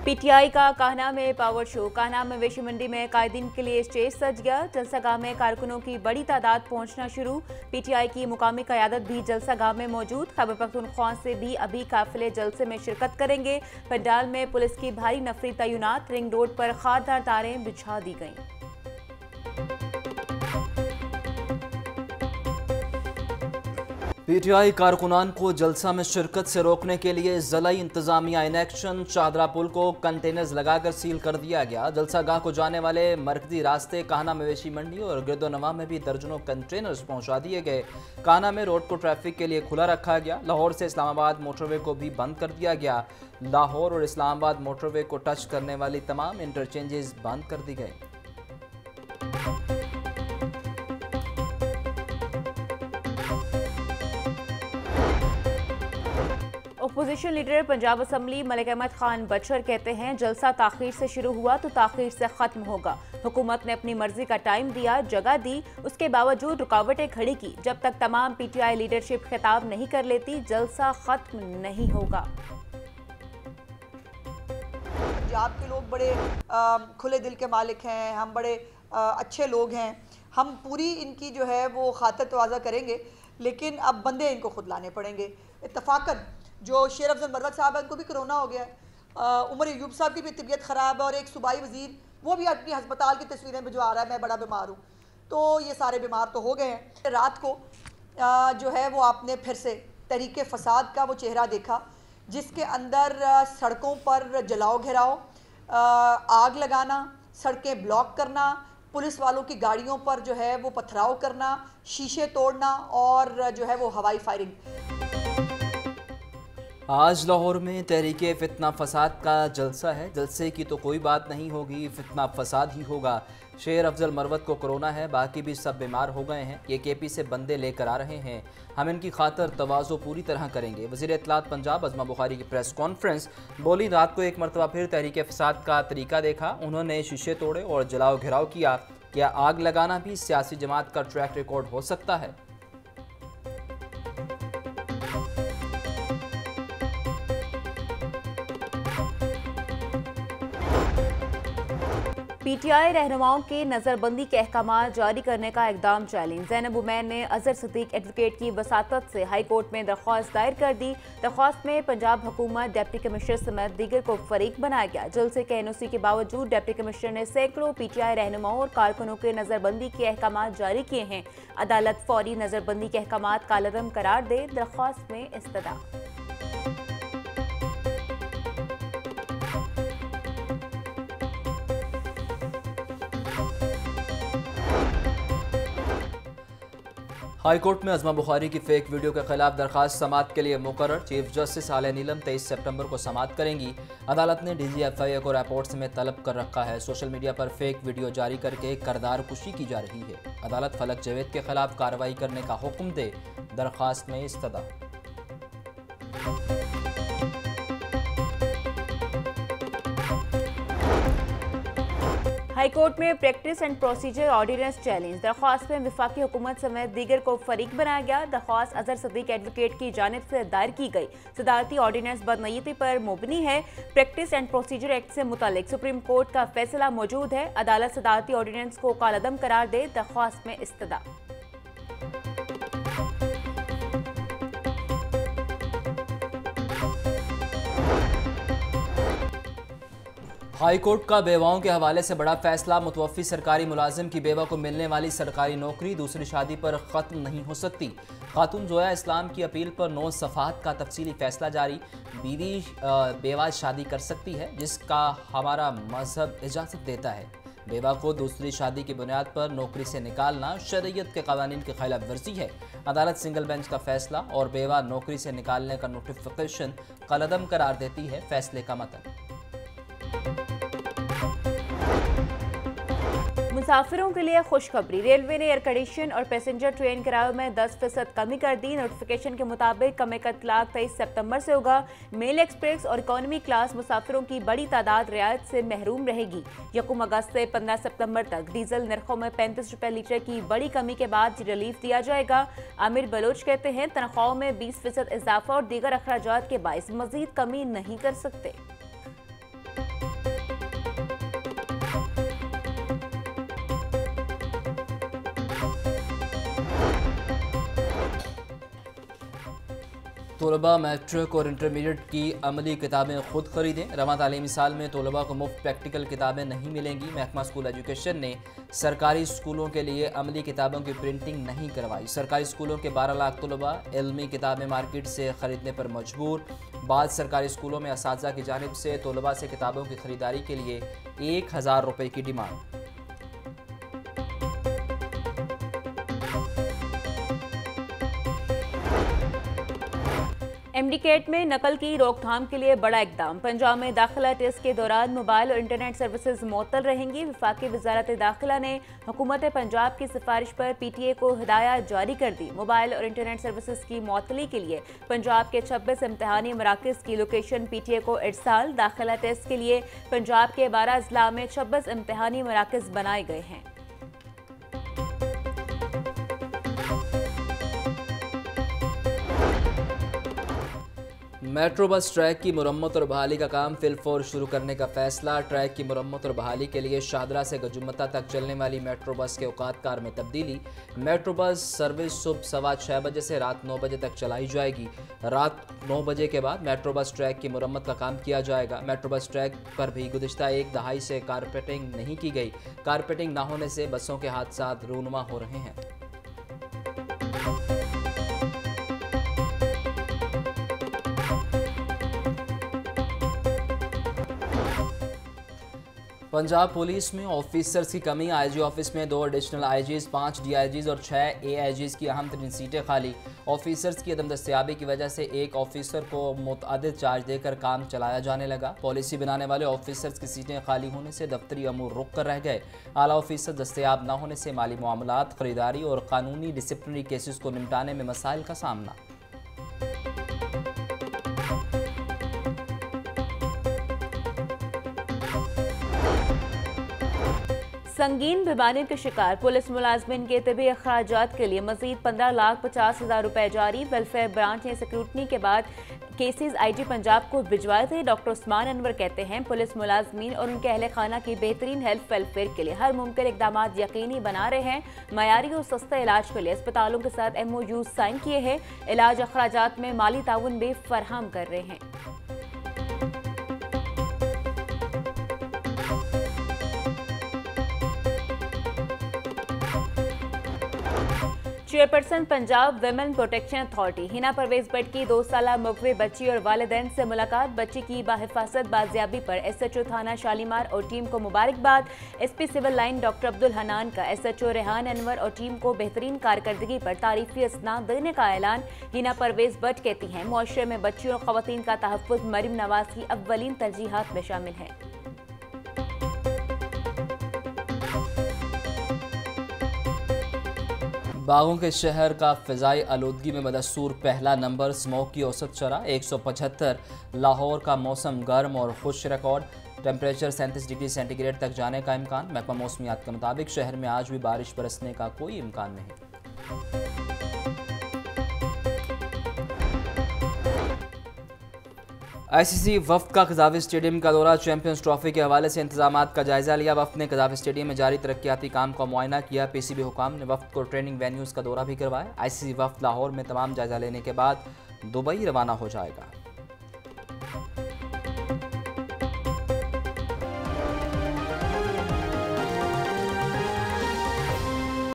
PTI का कान्हा में power show. Kanha मवेशी मंडी में कायदीन के लिए स्टेज सज गया। जलसागाह में कारकुनों की बड़ी तादाद पहुंचना शुरू। पीटीआई की मुकामी क़यादत भी जलसागाह में मौजूद। खैबर पख्तूनख्वा से भी अभी काफिले जलसे में शिरकत करेंगे। पंडाल में पुलिस की भारी नफरी तैनात। रिंग रोड पर खारदार तारें बिछा दी गईं। पीटीआई कारकुनान को जलसा में शिरकत से रोकने के लिए ज़िला इंतजामिया इन एक्शन। चादरा पुल को कंटेनर्स लगाकर सील कर दिया गया। जलसागाह को जाने वाले मरकजी रास्ते कान्हा मवेशी मंडी और गिरदोनवा में भी दर्जनों कंटेनर्स पहुंचा दिए गए। कान्हा में रोड को ट्रैफिक के लिए खुला रखा गया। लाहौर से इस्लामाबाद मोटरवे को भी बंद कर दिया गया। लाहौर और इस्लामाबाद मोटरवे को टच करने वाली तमाम इंटरचेंजेस बंद कर दी गई। Opposition leader Punjab assembly Malik Ahmad Khan Bhachar कहते हैं जलसा ताखीर से शुरू हुआ तो ताखीर से खत्म होगा। हुकूमत ने अपनी मर्जी का टाइम दिया, जगह दी, उसके बावजूद रुकावटें खड़ी की। जब तक तमाम पीटीआई लीडरशिप खिताब नहीं कर लेती जलसा खत्म नहीं होगा। पंजाब के लोग बड़े खुले दिल के मालिक हैं, हम बड़े अच्छे लोग हैं, हम पूरी इनकी जो है वो खातिर तवाज़ा करेंगे, लेकिन अब बंदे इनको खुद लाने पड़ेंगे। इत्तफाकन जो शेर अफजल मरवत साहब है उनको भी कोरोना हो गया है, उमर अयूब साहब की भी तबीयत ख़राब है और एक सूबाई वज़ीर वो भी अपनी हस्पताल की तस्वीरें भिजवा रहा है, मैं बड़ा बीमार हूँ। तो ये सारे बीमार तो हो गए हैं। रात को जो है वो आपने फिर से तहरीक फसाद का वो चेहरा देखा जिसके अंदर सड़कों पर जलाओ घेराव, आग लगाना, सड़कें ब्लॉक करना, पुलिस वालों की गाड़ियों पर जो है वो पथराव करना, शीशे तोड़ना और जो है वो हवाई फायरिंग। आज लाहौर में तहरीके फितना फसाद का जलसा है। जलसे की तो कोई बात नहीं होगी, फितना फसाद ही होगा। शेर अफजल मरवत को कोरोना है, बाकी भी सब बीमार हो गए हैं। ये केपी से बंदे लेकर आ रहे हैं, हम इनकी खातर तवाज़ो पूरी तरह करेंगे। वज़ीर इत्तलात पंजाब अज़मा बुखारी की प्रेस कॉन्फ्रेंस। बोली रात को एक मरतबा फिर तहरीके फसाद का तरीका देखा। उन्होंने शीशे तोड़े और जलाओ घिराव किया। क्या आग लगाना भी सियासी जमात का ट्रैक रिकॉर्ड हो सकता है? पीटीआई रहनुमाओं के नजरबंदी के अहकाम जारी करने का इकदाम चैलेंज। ज़ैनब उमैर ने अजहर सिद्दीक एडवोकेट की वसातत से हाई कोर्ट में दरख्वास्त दायर कर दी। दरख्वास्त में पंजाब हुकूमत, डिप्टी कमिश्नर समेत दीगर को फरीक बनाया गया। जलसे के एनओसी के बावजूद डिप्टी कमिश्नर ने सैकड़ों पीटीआई रहनुमाओं और कारकुनों के नजरबंदी के अहकाम जारी किए हैं। अदालत फौरी नजरबंदी के अहकाम कालअदम करार दे, दरख्वास्त में इस्तदा। हाई कोर्ट में अज़मा बुखारी की फेक वीडियो के खिलाफ दरखास्त समाअत के लिए मुकर्रर। चीफ जस्टिस आलिया नीलम 23 सितंबर को समाअत करेंगी। अदालत ने DGFIA को रिपोर्ट्स में तलब कर रखा है। सोशल मीडिया पर फेक वीडियो जारी करके करदार कुशी की जा रही है। अदालत फलक जावेद के खिलाफ कार्रवाई करने का हुक्म दे, दरखास्त में इस्तदा। हाई कोर्ट में practice and procedure ordinance challenge. दरख्वास्त में वफाकी हुकूमत समेत दीगर को फरीक बनाया गया। दरख्वास्त अजहर सिद्दीक एडवोकेट की जानिब से दायर की गई। सदारती ऑर्डिनेंस बदनीयती पर मुबनी है। प्रैक्टिस एंड प्रोसीजर एक्ट से मुतालिक सुप्रीम कोर्ट का फैसला मौजूद है। अदालत सदारती ऑर्डिनेंस को कालअदम करार दे, दरख्वास्त में इस्तदा। हाई कोर्ट का बेवाओं के हवाले से बड़ा फैसला। मुतवफ़ी सरकारी मुलाजिम की बेवा को मिलने वाली सरकारी नौकरी दूसरी शादी पर ख़त्म नहीं हो सकती। खातून जोया इस्लाम की अपील पर 9 सफ़ात का तफसीली फैसला जारी। बीवी बेवा शादी कर सकती है जिसका हमारा मजहब इजाज़त देता है। बेवा को दूसरी शादी की बुनियाद पर नौकरी से निकालना शरीयत के कानून की खिलाफ वर्जी है। अदालत सिंगल बेंच का फैसला और बेवा नौकरी से निकालने का नोटिफिकेशन कलअदम करार देती है। फैसले का मतन मुसाफिरों के लिए खुशखबरी। रेलवे ने एयर कंडीशन और पैसेंजर ट्रेन किरायों में 10% कमी कर दी। नोटिफिकेशन के मुताबिक कमी का इतलाक 23 सितंबर से होगा। मेल एक्सप्रेस और इकोनॉमी क्लास मुसाफिरों की बड़ी तादाद रियायत से महरूम रहेगी। 1 अगस्त से 15 सितंबर तक डीजल नरखों में 35 रुपये लीटर की बड़ी कमी के बाद रिलीफ दिया जाएगा। आमिर बलोच कहते हैं तनख्वाहों में 20% इजाफा और दीगर अखराजात के बाइस मजीद कमी नहीं कर सकते। तलबा मैट्रिक और इंटरमीडिएट की अमली किताबें खुद खरीदें। रवां तालीमी साल में तलबा को मुफ्त प्रैक्टिकल किताबें नहीं मिलेंगी। महकमा स्कूल एजुकेशन ने सरकारी स्कूलों के लिए अमली किताबों की प्रिंटिंग नहीं करवाई। सरकारी स्कूलों के 12 लाख तलबा इल्मी किताबें मार्केट से ख़रीदने पर मजबूर। बाद सरकारी स्कूलों में असातिज़ा की जानिब से तलबा से किताबों की ख़रीदारी के लिए 1000 रुपये की डिमांड। एमडीकेट में नकल की रोकथाम के लिए बड़ा इकदाम। पंजाब में दाखिला टेस्ट के दौरान मोबाइल और इंटरनेट सर्विसेज मुअत्तल रहेंगी। वफाकी वजारत दाखिला ने हुकूमत पंजाब की सिफारिश पर पीटीए को हिदायत जारी कर दी। मोबाइल और इंटरनेट सर्विसेज की मुअत्तली के लिए पंजाब के 26 इम्तहानी मराकज़ की लोकेशन पीटीए को इरसाल। दाखिला टेस्ट के लिए पंजाब के 12 अजला में 26 इम्तहानी मराकज़ बनाए गए हैं। मेट्रो बस ट्रैक की मुरम्मत और बहाली का काम फिलफौर शुरू करने का फैसला। ट्रैक की मुरम्मत और बहाली के लिए शाहदरा से गजुम्मता तक चलने वाली मेट्रो बस के औकात कार में तब्दीली। मेट्रो बस सर्विस सुबह 6:15 बजे से रात 9 बजे तक चलाई जाएगी। रात 9 बजे के बाद मेट्रो बस ट्रैक की मुरम्मत का काम किया जाएगा। मेट्रो बस ट्रैक पर भी गुज़िश्ता एक दहाई से कारपेटिंग नहीं की गई। कारपेटिंग न होने से बसों के हादसात रूनुमा हो रहे हैं। पंजाब पुलिस में ऑफिसर्स की कमी। आईजी ऑफिस में 2 एडिशनल आईजीज, 5 डीआईजीज और 6 एआईजीज की अहम तरीन सीटें खाली। ऑफिसर्स की अदम दस्तयाबी की वजह से एक ऑफिसर को मुतअद्दिद चार्ज देकर काम चलाया जाने लगा। पॉलिसी बनाने वाले ऑफिसर्स की सीटें खाली होने से दफ्तरी अमूर रुक कर रह गए। आला ऑफिसर दस्तयाब न होने से माली मामलात, खरीदारी और कानूनी डिसिप्लिनरी केसेस को निपटाने में मसाइल का सामना। संगीन बीमारियों के शिकार पुलिस मुलाजमिन के तबी अखराजात के लिए मजीद 15,50,000 रुपए जारी। वेलफेयर ब्रांच ने स्क्रूटनी के बाद केसेस आईजी पंजाब को भिजवाए थे। डॉक्टर उस्मान अनवर कहते हैं पुलिस मुलाजमीन और उनके अहल खाना की बेहतरीन हेल्थ वेलफेयर के लिए हर मुमकिन इकदाम यकीनी बना रहे हैं। मयारी और सस्ते इलाज के लिए अस्पतालों के साथ MOU साइन किए हैं। इलाज अखराजात में माली ताउन भी फराहम कर रहे हैं। Chairperson Punjab women protection authority Hina Parvez Bhatt की 2 साला मुगवे बच्ची और वालिदैन से मुलाकात। बच्ची की बाहिफाजत बाजियाबी पर SHO थाना शालीमार और टीम को मुबारकबाद। SP civil line doctor Abdul Hanan का SHO रेहान अनवर और टीम को बेहतरीन कारकर्दगी पर तारीफी इसनाद देने का ऐलान। हिना परवेज भट्ट कहती हैं मुआशरे में बच्चियों और खवातीन का तहफ़्फ़ुज़ मरीम नवाज की अव्वलीन तरजीहात में शामिल है। बागों के शहर का फ़िज़ाई आलूदगी में बदस्तूर पहला नंबर। स्मोक की औसत शरह 175। लाहौर का मौसम गर्म और खुश रिकॉर्ड। टेम्परेचर 37 डिग्री सेंटीग्रेड तक जाने का इम्कान। महकमा मौसमियात के मुताबिक शहर में आज भी बारिश बरसने का कोई इम्कान नहीं। ICC वफ्द का कज़ाफ़ी स्टेडियम का दौरा। चैंपियंस ट्रॉफी के हवाले से इंतजामात का जायज़ा लिया। वफ्द ने कज़ाफ़ी स्टेडियम में जारी तरक्याती काम का मुआयना किया। PCB हुकाम ने वफ्द को ट्रेनिंग वेन्यूज़ का दौरा भी करवाया। ICC वफ्द लाहौर में तमाम जायज़ा लेने के बाद दुबई रवाना हो जाएगा।